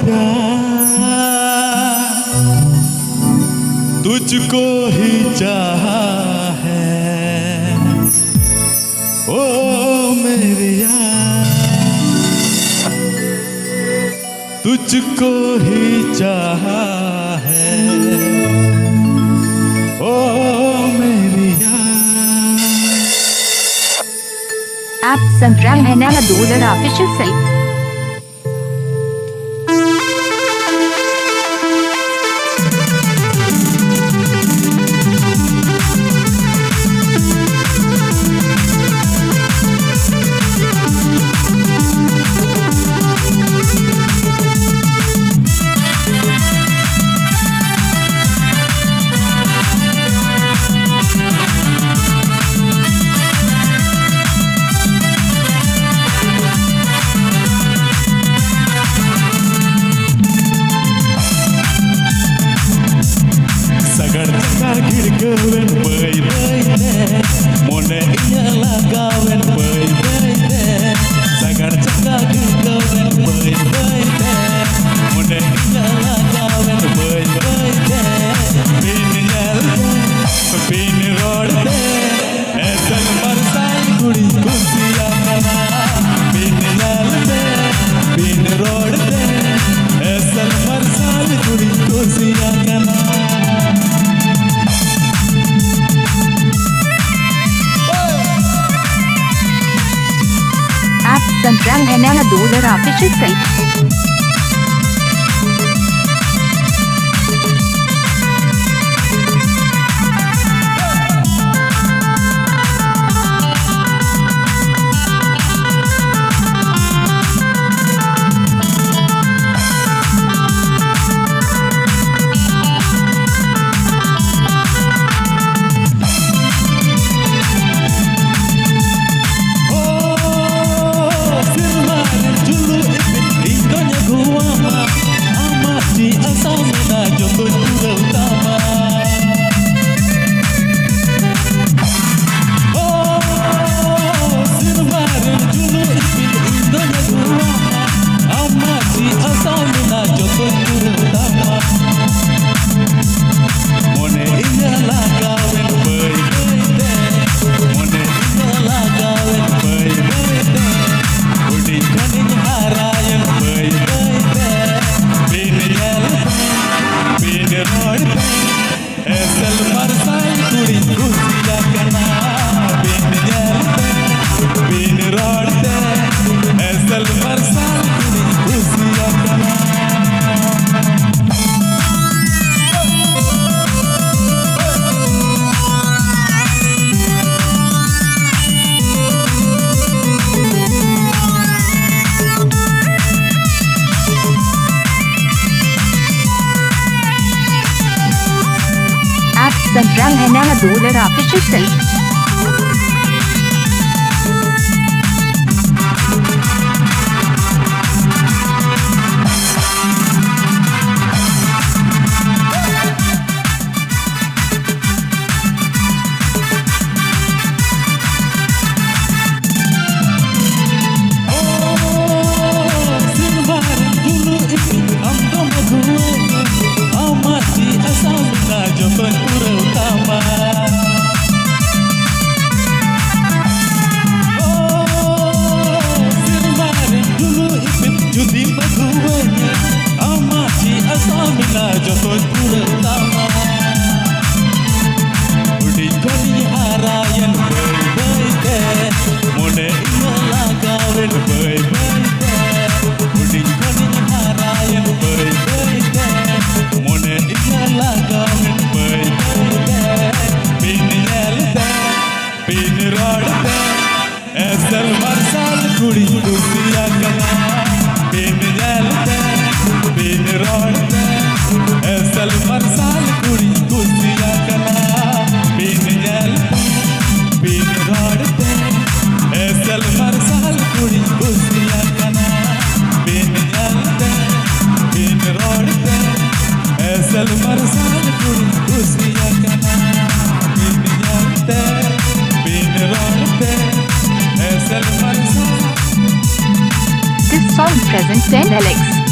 प्यार तुझको ही चाहा है ओ मेरी यार तुझको ही चाहा है ओ मेरी यार। आप सुन रहे हैं नया दूल्हा official site. Gawen bayi-bayi, mone iya lah gawen bayi-bayi. Sagar cakap gawen bayi-bayi, mone iya lah gawen bayi-bayi. Pini nyalde, pini rodde, esal marsai kudi kusiya kana. Pini nyalde, pini rodde, esal marsai kudi kusiya kana. सुन रहे हैं नया दूल्हा official site. सुन रहे हैं नया दूल्हा official site. Esal marsal kudi kusiya kana, pini nyalde, pini rodde. Esal marsal kudi kusiya kana, pini nyalde, pini rodde. Esal marsal kudi kusiya kana, pini nyalde, pini rodde. Esal marsal kudi kusiya kana, pini nyalde, pini rodde. This song presents 10 Alex.